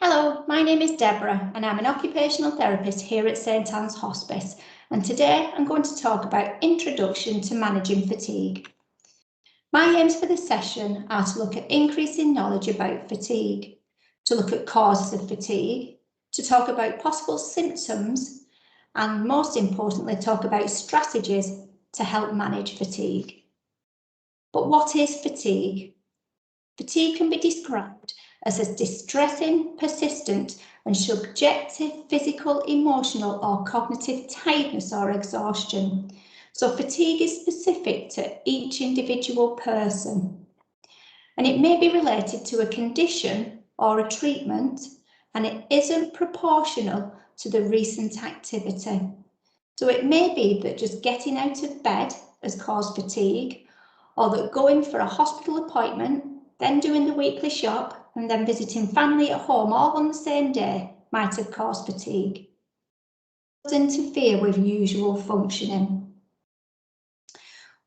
Hello, my name is Deborah and I'm an occupational therapist here at St Anne's Hospice, and today I'm going to talk about Introduction to Managing Fatigue. My aims for this session are to look at increasing knowledge about fatigue, to look at causes of fatigue, to talk about possible symptoms, and most importantly talk about strategies to help manage fatigue. But what is fatigue? Fatigue can be described as a distressing, persistent and subjective physical, emotional or cognitive tiredness or exhaustion. So fatigue is specific to each individual person, and it may be related to a condition or a treatment, and it isn't proportional to the recent activity. So it may be that just getting out of bed has caused fatigue, or that going for a hospital appointment, then doing the weekly shop, and then visiting family at home all on the same day might have caused fatigue. It does interfere with usual functioning.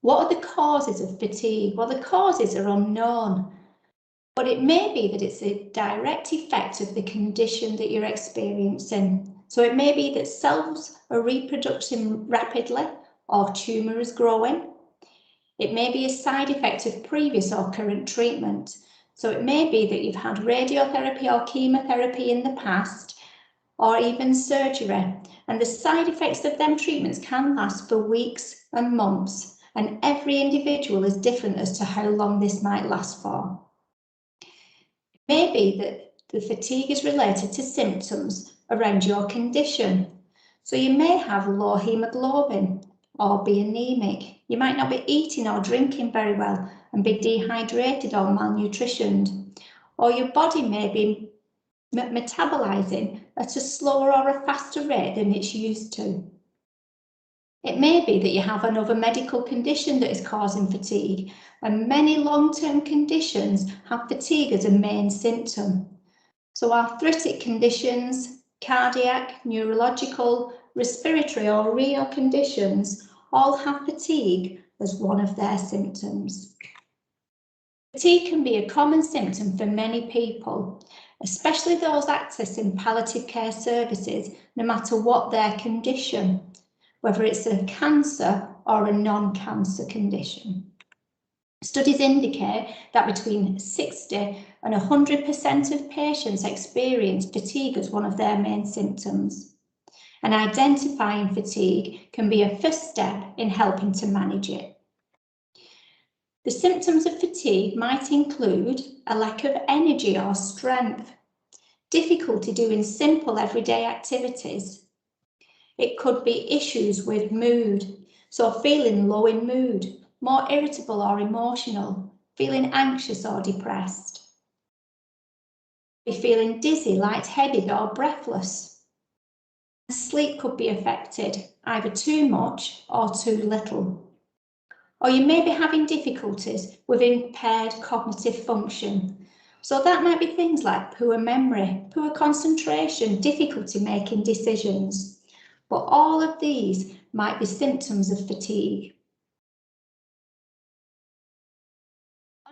What are the causes of fatigue? Well, the causes are unknown, but it may be that it's a direct effect of the condition that you're experiencing. So it may be that cells are reproducing rapidly or tumour is growing. It may be a side effect of previous or current treatment. So it may be that you've had radiotherapy or chemotherapy in the past, or even surgery, and the side effects of them treatments can last for weeks and months, and every individual is different as to how long this might last for. It may be that the fatigue is related to symptoms around your condition. So you may have low hemoglobin or be anemic. You might not be eating or drinking very well and be dehydrated or malnutritioned, or your body may be metabolizing at a slower or a faster rate than it's used to. It may be that you have another medical condition that is causing fatigue, and many long-term conditions have fatigue as a main symptom. So arthritic conditions, cardiac, neurological, respiratory or renal conditions all have fatigue as one of their symptoms. Fatigue can be a common symptom for many people, especially those accessing palliative care services, no matter what their condition, whether it's a cancer or a non-cancer condition. Studies indicate that between 60 and 100% of patients experience fatigue as one of their main symptoms. And identifying fatigue can be a first step in helping to manage it. The symptoms of fatigue might include a lack of energy or strength, difficulty doing simple everyday activities. It could be issues with mood, so feeling low in mood, more irritable or emotional, feeling anxious or depressed. Be feeling dizzy, lightheaded or breathless. Sleep could be affected, either too much or too little. Or you may be having difficulties with impaired cognitive function. So that might be things like poor memory, poor concentration, difficulty making decisions. But all of these might be symptoms of fatigue.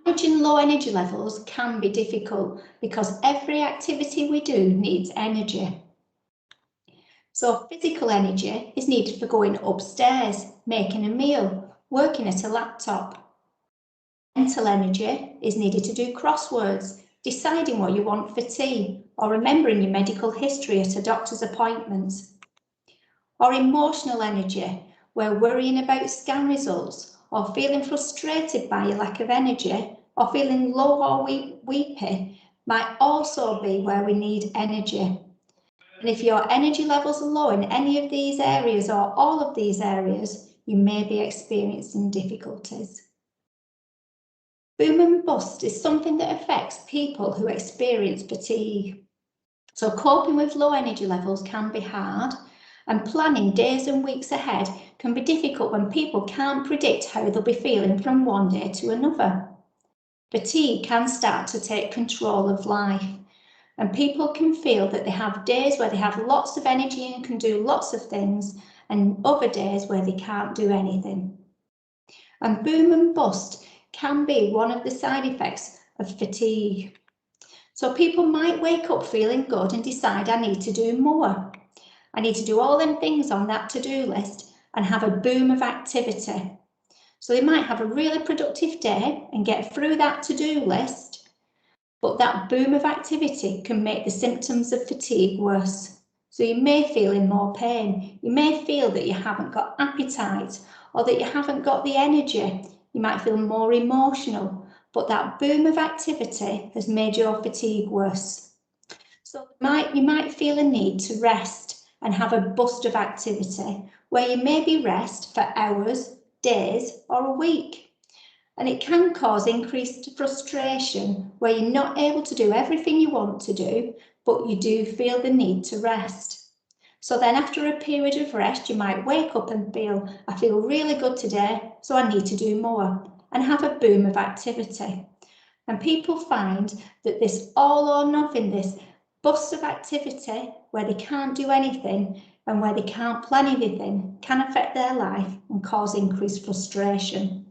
Managing low energy levels can be difficult because every activity we do needs energy. So physical energy is needed for going upstairs, making a meal, working at a laptop. Mental energy is needed to do crosswords, deciding what you want for tea, or remembering your medical history at a doctor's appointment. Or emotional energy, where worrying about scan results, or feeling frustrated by your lack of energy, or feeling low or weepy might also be where we need energy. And if your energy levels are low in any of these areas or all of these areas, you may be experiencing difficulties. Boom and bust is something that affects people who experience fatigue. So coping with low energy levels can be hard, and planning days and weeks ahead can be difficult when people can't predict how they'll be feeling from one day to another. Fatigue can start to take control of life, and people can feel that they have days where they have lots of energy and can do lots of things, and other days where they can't do anything. And boom and bust can be one of the side effects of fatigue. So people might wake up feeling good and decide I need to do more. I need to do all them things on that to-do list and have a boom of activity. So they might have a really productive day and get through that to-do list, but that boom of activity can make the symptoms of fatigue worse. So you may feel in more pain. You may feel that you haven't got appetite or that you haven't got the energy. You might feel more emotional, but that boom of activity has made your fatigue worse. So you might feel a need to rest and have a burst of activity where you maybe rest for hours, days or a week. And it can cause increased frustration where you're not able to do everything you want to do, but you do feel the need to rest. So then after a period of rest, you might wake up and feel, I feel really good today, so I need to do more, and have a boom of activity. And people find that this all or nothing, this burst of activity where they can't do anything and where they can't plan anything, can affect their life and cause increased frustration.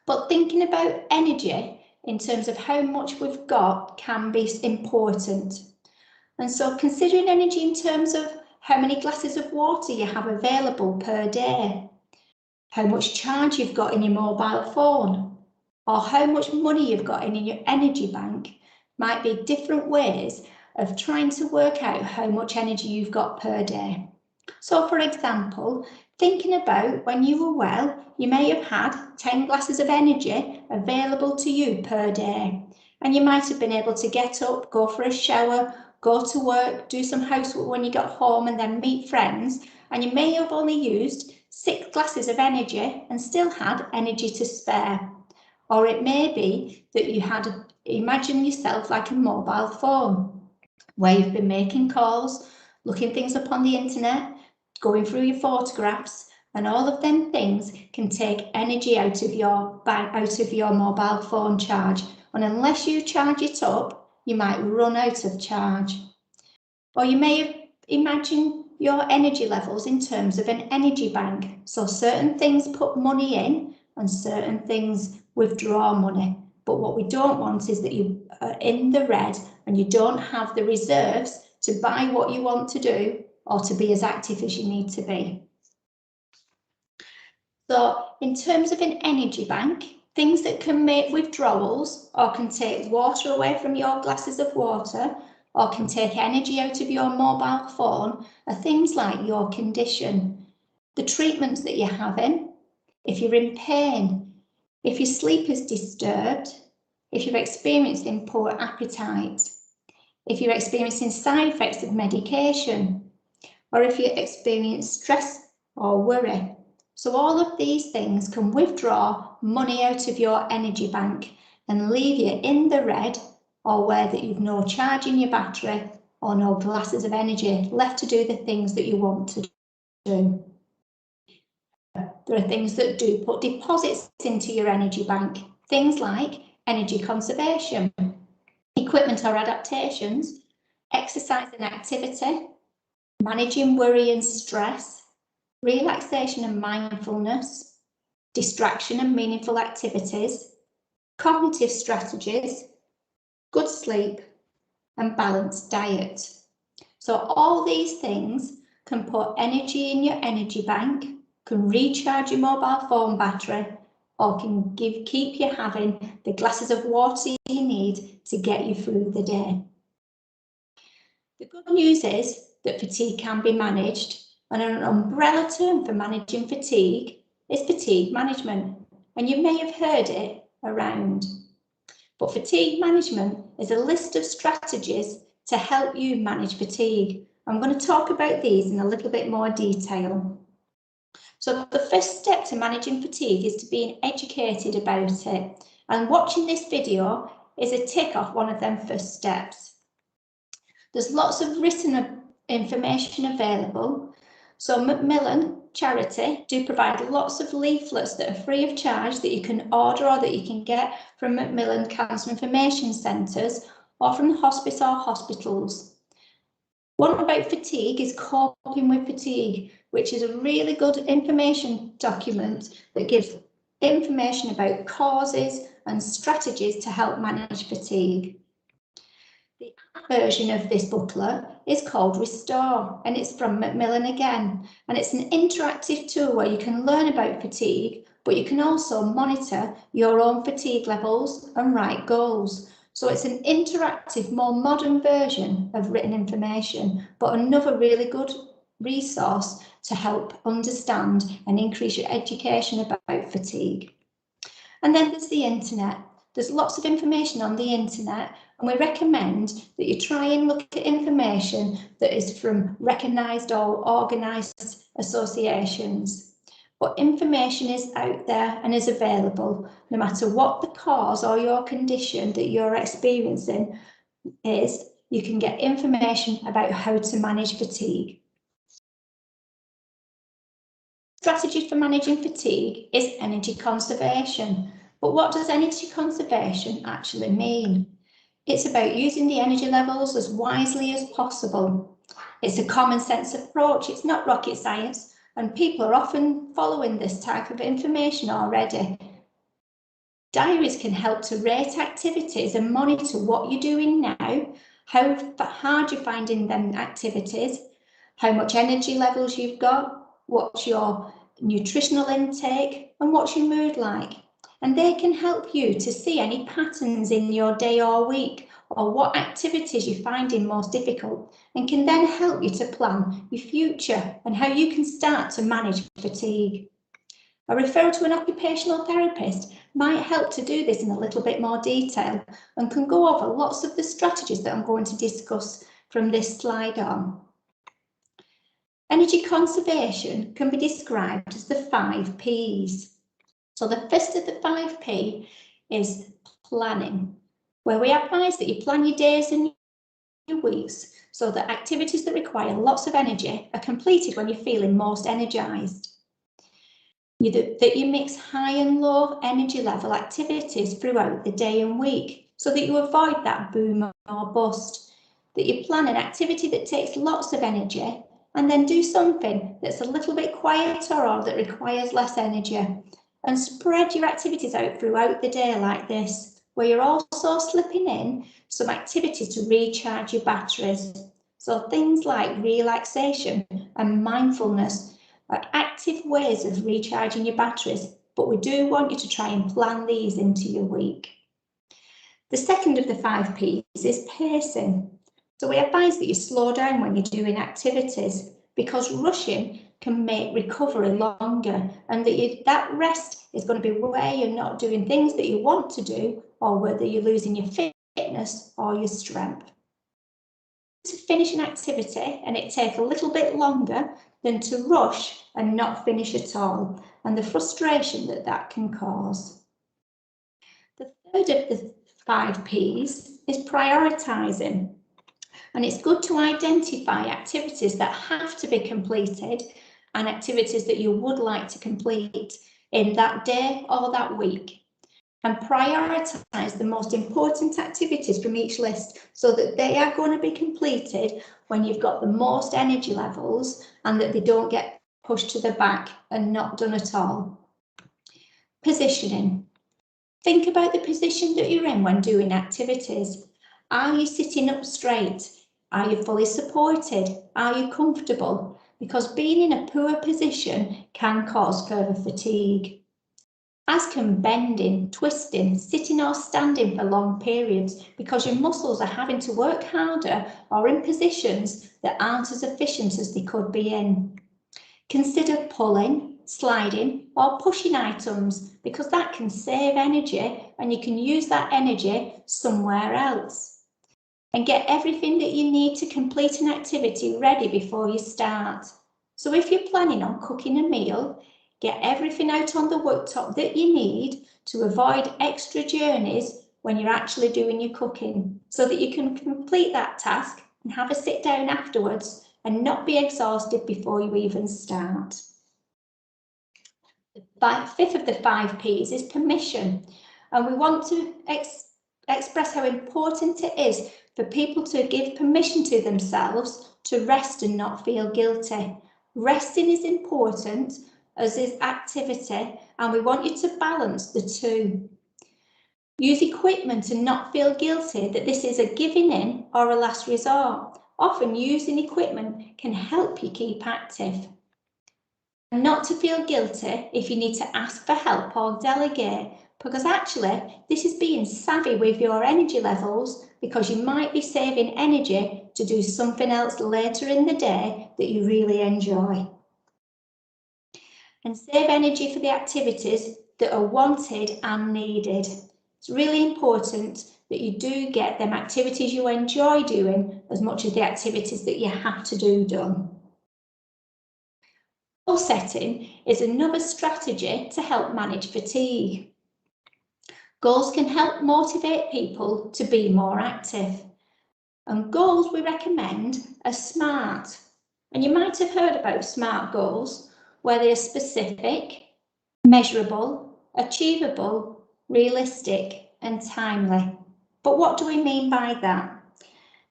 But thinking about energy in terms of how much we've got can be important. And so considering energy in terms of how many glasses of water you have available per day, how much charge you've got in your mobile phone, or how much money you've got in your energy bank might be different ways of trying to work out how much energy you've got per day. So for example, thinking about when you were well, you may have had 10 glasses of energy available to you per day. And you might have been able to get up, go for a shower, go to work, do some housework when you got home and then meet friends. And you may have only used 6 glasses of energy and still had energy to spare. Or it may be that you had, imagine yourself like a mobile phone, where you've been making calls, looking things up on the internet, going through your photographs, and all of them things can take energy out of your mobile phone charge. And unless you charge it up, you might run out of charge. Or you may imagine your energy levels in terms of an energy bank. So certain things put money in and certain things withdraw money. But what we don't want is that you are in the red and you don't have the reserves to buy what you want to do or to be as active as you need to be. So in terms of an energy bank, things that can make withdrawals or can take water away from your glasses of water or can take energy out of your mobile phone are things like your condition, the treatments that you're having, if you're in pain, if your sleep is disturbed, if you're experiencing poor appetite, if you're experiencing side effects of medication, or if you experience stress or worry. So all of these things can withdraw money out of your energy bank and leave you in the red or where that you've no charge in your battery or no glasses of energy left to do the things that you want to do. There are things that do put deposits into your energy bank, things like energy conservation, equipment or adaptations, exercise and activity, managing worry and stress, relaxation and mindfulness, distraction and meaningful activities, cognitive strategies, good sleep, and balanced diet. So all these things can put energy in your energy bank, can recharge your mobile phone battery, or can keep you having the glasses of water you need to get you through the day. The good news is that fatigue can be managed, and an umbrella term for managing fatigue is fatigue management, and you may have heard it around. But fatigue management is a list of strategies to help you manage fatigue. I'm going to talk about these in a little bit more detail. So the first step to managing fatigue is to being educated about it, and watching this video is a tick off one of them first steps. There's lots of written information available. So Macmillan Charity do provide lots of leaflets that are free of charge that you can order or that you can get from Macmillan Cancer Information Centres or from the hospice or hospitals. One about fatigue is Coping with Fatigue, which is a really good information document that gives information about causes and strategies to help manage fatigue. version of this booklet is called Restore, and it's from Macmillan again, and it's an interactive tool where you can learn about fatigue, but you can also monitor your own fatigue levels and write goals. So it's an interactive, more modern version of written information, but another really good resource to help understand and increase your education about fatigue. And then there's the internet. There's lots of information on the internet, and we recommend that you try and look at information that is from recognised or organised associations. But information is out there and is available, no matter what the cause or your condition that you're experiencing is, you can get information about how to manage fatigue. Strategy for managing fatigue is energy conservation. But what does energy conservation actually mean? It's about using the energy levels as wisely as possible. It's a common sense approach, it's not rocket science, and people are often following this type of information already. Diaries can help to rate activities and monitor what you're doing now, how hard you're finding them activities, how much energy levels you've got, what's your nutritional intake, and what's your mood like. And they can help you to see any patterns in your day or week, or what activities you're finding most difficult, and can then help you to plan your future and how you can start to manage fatigue. A referral to an occupational therapist might help to do this in a little bit more detail and can go over lots of the strategies that I'm going to discuss from this slide on. Energy conservation can be described as the 5 Ps. So the first of the 5 P is planning, where we advise that you plan your days and your weeks so that activities that require lots of energy are completed when you're feeling most energised. That you mix high and low energy level activities throughout the day and week so that you avoid that boom or bust. That you plan an activity that takes lots of energy and then do something that's a little bit quieter or that requires less energy. And spread your activities out throughout the day like this, where you're also slipping in some activities to recharge your batteries. So things like relaxation and mindfulness are active ways of recharging your batteries, but we do want you to try and plan these into your week. The second of the 5 Ps is pacing. So we advise that you slow down when you're doing activities, because rushing can make recovery longer, and that rest is going to be where you're not doing things that you want to do, or whether you're losing your fitness or your strength. To finish an activity and it take a little bit longer than to rush and not finish at all, and the frustration that that can cause. The third of the 5 Ps is prioritising. And it's good to identify activities that have to be completed and activities that you would like to complete in that day or that week. And prioritise the most important activities from each list so that they are going to be completed when you've got the most energy levels and that they don't get pushed to the back and not done at all. Positioning. Think about the position that you're in when doing activities. Are you sitting up straight? Are you fully supported? Are you comfortable? Because being in a poor position can cause further fatigue, as can bending, twisting, sitting or standing for long periods, because your muscles are having to work harder or in positions that aren't as efficient as they could be in. Consider pulling, sliding or pushing items, because that can save energy and you can use that energy somewhere else. And get everything that you need to complete an activity ready before you start. So if you're planning on cooking a meal, get everything out on the worktop that you need to avoid extra journeys when you're actually doing your cooking, so that you can complete that task and have a sit down afterwards and not be exhausted before you even start. The fifth of the 5 Ps is permission, and we want to express how important it is for people to give permission to themselves to rest and not feel guilty. Resting is important, as is activity, and we want you to balance the two. Use equipment and not feel guilty that this is a giving in or a last resort. Often using equipment can help you keep active. And not to feel guilty if you need to ask for help or delegate, because actually this is being savvy with your energy levels, because you might be saving energy to do something else later in the day that you really enjoy. And save energy for the activities that are wanted and needed. It's really important that you do get them activities you enjoy doing as much as the activities that you have to do done. Goal setting is another strategy to help manage fatigue. Goals can help motivate people to be more active. And goals we recommend are SMART. And you might have heard about SMART goals, where they are specific, measurable, achievable, realistic, and timely. But what do we mean by that?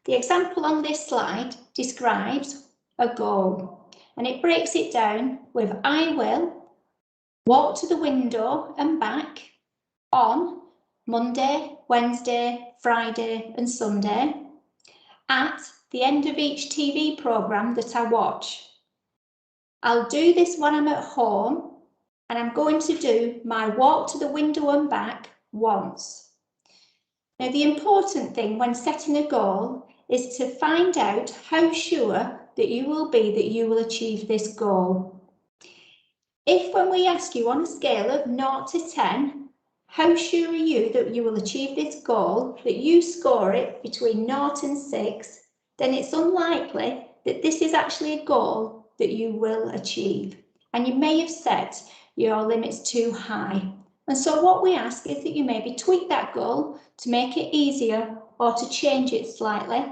The example on this slide describes a goal, and it breaks it down with I will walk to the window and back on Monday, Wednesday, Friday, and Sunday at the end of each TV programme that I watch. I'll do this when I'm at home, and I'm going to do my walk to the window and back once. Now, the important thing when setting a goal is to find out how sure that you will be that you will achieve this goal. If when we ask you on a scale of 0 to 10, how sure are you that you will achieve this goal, that you score it between 0 and 6, then it's unlikely that this is actually a goal that you will achieve. And you may have set your limits too high. And so what we ask is that you maybe tweak that goal to make it easier or to change it slightly,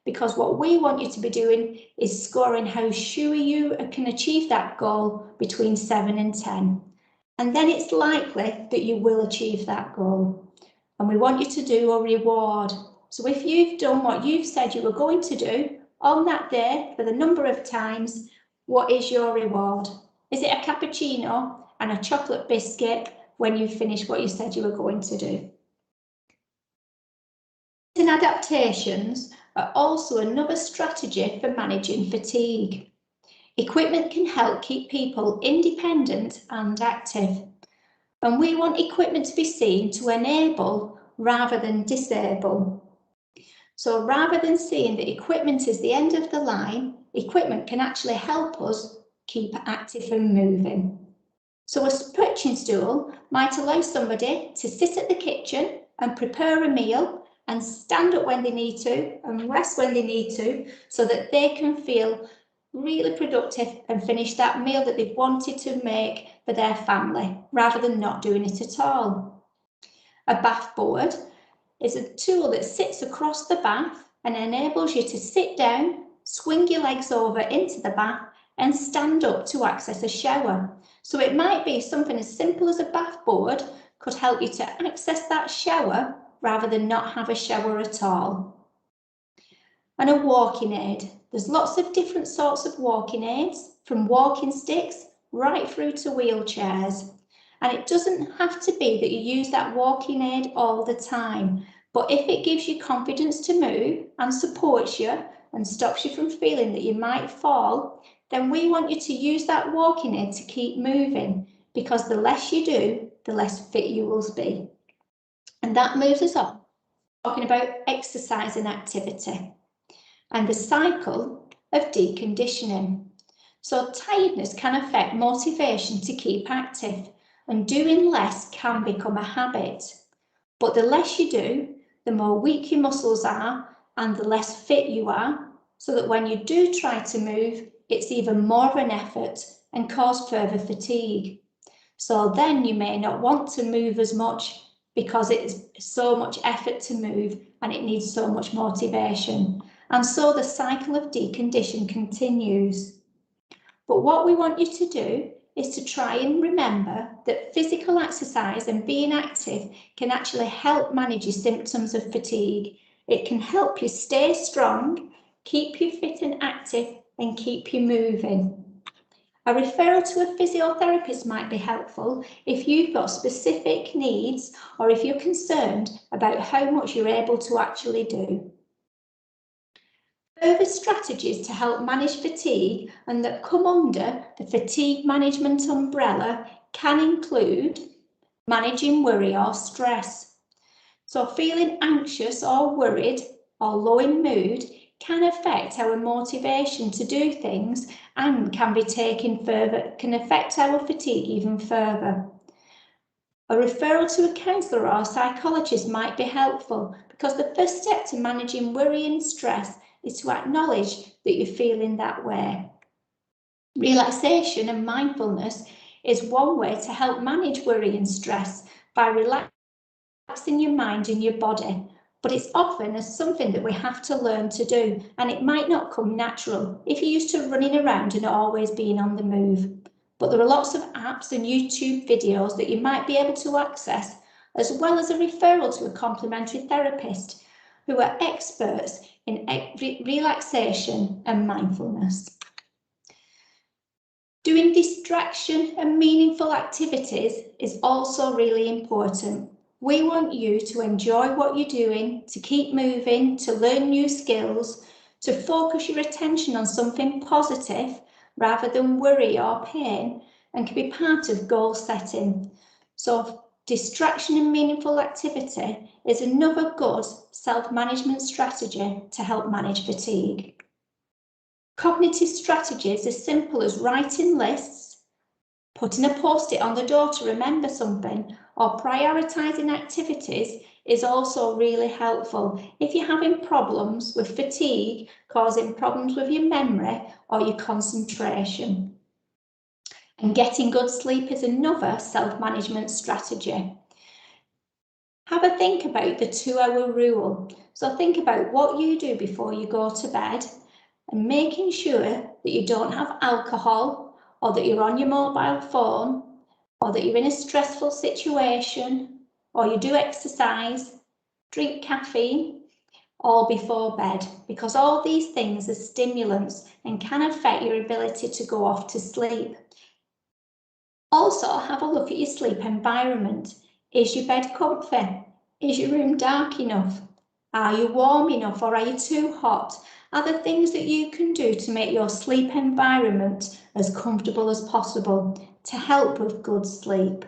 because what we want you to be doing is scoring how sure you can achieve that goal between 7 and 10. And then it's likely that you will achieve that goal. And we want you to do a reward. So if you've done what you've said you were going to do on that day for the number of times, what is your reward? Is it a cappuccino and a chocolate biscuit when you finish what you said you were going to do? And adaptations are also another strategy for managing fatigue. Equipment can help keep people independent and active. And we want equipment to be seen to enable rather than disable. So rather than seeing that equipment is the end of the line, equipment can actually help us keep active and moving. So a stretching stool might allow somebody to sit at the kitchen and prepare a meal and stand up when they need to and rest when they need to, so that they can feel really productive and finish that meal that they've wanted to make for their family, rather than not doing it at all. A bath board is a tool that sits across the bath and enables you to sit down, swing your legs over into the bath and stand up to access a shower. So it might be something as simple as a bath board could help you to access that shower rather than not have a shower at all. And a walking aid. There's lots of different sorts of walking aids, from walking sticks right through to wheelchairs. And it doesn't have to be that you use that walking aid all the time, but if it gives you confidence to move and supports you and stops you from feeling that you might fall, then we want you to use that walking aid to keep moving, because the less you do, the less fit you will be. And that moves us on, talking about exercise and activity and the cycle of deconditioning. So tiredness can affect motivation to keep active, and doing less can become a habit. But the less you do, the more weak your muscles are and the less fit you are, so that when you do try to move, it's even more of an effort and cause further fatigue. So then you may not want to move as much because it's so much effort to move and it needs so much motivation. And so the cycle of decondition continues. But what we want you to do is to try and remember that physical exercise and being active can actually help manage your symptoms of fatigue. It can help you stay strong, keep you fit and active, and keep you moving. A referral to a physiotherapist might be helpful if you've got specific needs or if you're concerned about how much you're able to actually do. Further strategies to help manage fatigue and that come under the fatigue management umbrella can include managing worry or stress. So feeling anxious or worried or low in mood can affect our motivation to do things and can affect our fatigue even further. A referral to a counsellor or psychologist might be helpful because the first step to managing worry and stress is to acknowledge that you're feeling that way. Relaxation and mindfulness is one way to help manage worry and stress by relaxing your mind and your body, but it's often as something that we have to learn to do, and it might not come natural if you're used to running around and always being on the move. But there are lots of apps and YouTube videos that you might be able to access, as well as a referral to a complementary therapist who are experts in relaxation and mindfulness. Doing distraction and meaningful activities is also really important. We want you to enjoy what you're doing, to keep moving, to learn new skills, to focus your attention on something positive rather than worry or pain, and can be part of goal setting. So distraction and meaningful activity is another good self-management strategy to help manage fatigue. Cognitive strategies as simple as writing lists, putting a post-it on the door to remember something, or prioritising activities is also really helpful if you're having problems with fatigue causing problems with your memory or your concentration. And getting good sleep is another self-management strategy. Have a think about the 2-hour rule. So think about what you do before you go to bed and making sure that you don't have alcohol or that you're on your mobile phone or that you're in a stressful situation or you do exercise, drink caffeine, all before bed, because all these things are stimulants and can affect your ability to go off to sleep. Also, have a look at your sleep environment. Is your bed comfy? Is your room dark enough? Are you warm enough or are you too hot? Are there things that you can do to make your sleep environment as comfortable as possible to help with good sleep?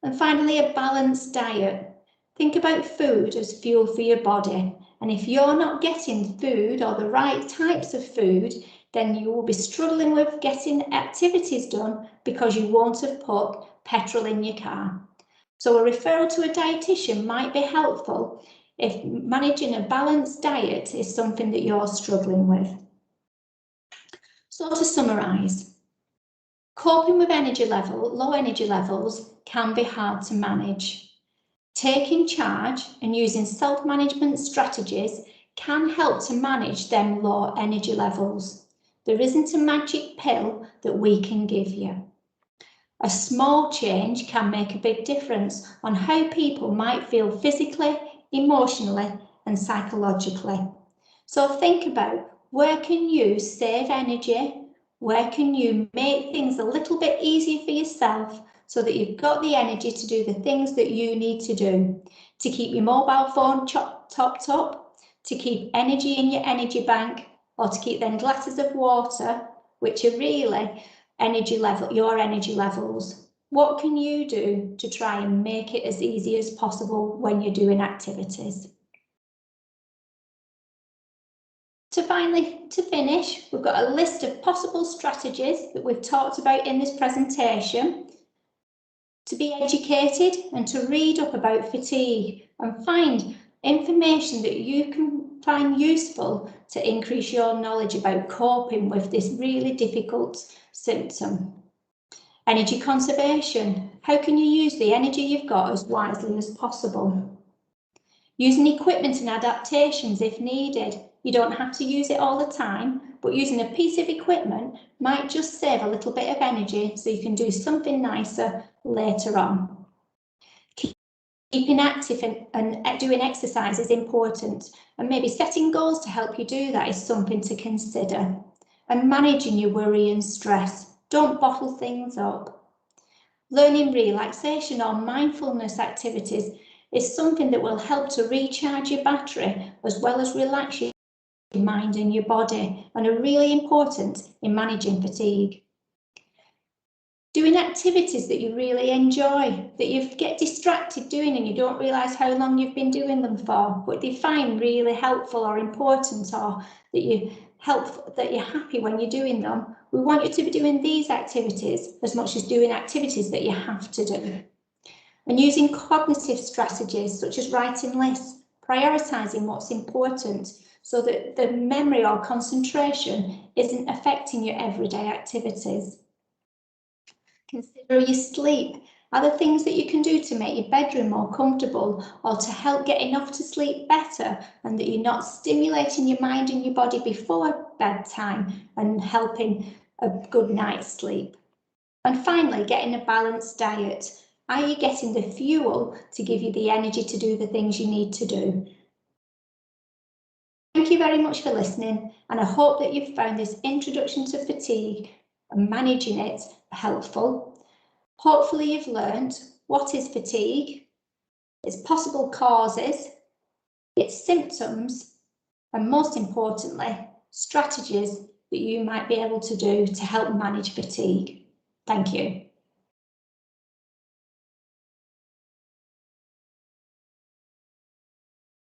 And finally, a balanced diet. Think about food as fuel for your body. And if you're not getting food or the right types of food, then you will be struggling with getting activities done because you won't have put petrol in your car. So a referral to a dietitian might be helpful if managing a balanced diet is something that you're struggling with. So to summarise, coping with low energy levels can be hard to manage. Taking charge and using self-management strategies can help to manage them low energy levels. There isn't a magic pill that we can give you. A small change can make a big difference on how people might feel physically, emotionally, and psychologically. So think about where can you save energy? Where can you make things a little bit easier for yourself so that you've got the energy to do the things that you need to do, to keep your mobile phone topped up, to keep energy in your energy bank, or to keep them glasses of water, which are really your energy levels. What can you do to try and make it as easy as possible when you're doing activities? To finish, we've got a list of possible strategies that we've talked about in this presentation. To be educated and to read up about fatigue and find information that you can find useful to increase your knowledge about coping with this really difficult symptom. Energy conservation. How can you use the energy you've got as wisely as possible? Using equipment and adaptations if needed. You don't have to use it all the time, but using a piece of equipment might just save a little bit of energy so you can do something nicer later on. Keeping active and doing exercise is important, and maybe setting goals to help you do that is something to consider. and managing your worry and stress. Don't bottle things up. Learning relaxation or mindfulness activities is something that will help to recharge your battery as well as relax your mind and your body, and are really important in managing fatigue. Doing activities that you really enjoy, that you get distracted doing and you don't realise how long you've been doing them for, but they find really helpful or important, or that you're happy when you're doing them. We want you to be doing these activities as much as doing activities that you have to do. And using cognitive strategies such as writing lists, prioritising what's important so that the memory or concentration isn't affecting your everyday activities. Consider your sleep. Are there things that you can do to make your bedroom more comfortable or to help get enough to sleep better, and that you're not stimulating your mind and your body before bedtime and helping a good night's sleep? And finally, getting a balanced diet. Are you getting the fuel to give you the energy to do the things you need to do? Thank you very much for listening, and I hope that you've found this introduction to fatigue and managing it helpful. Hopefully you've learned what is fatigue, its possible causes, its symptoms, and most importantly, strategies that you might be able to do to help manage fatigue. Thank you.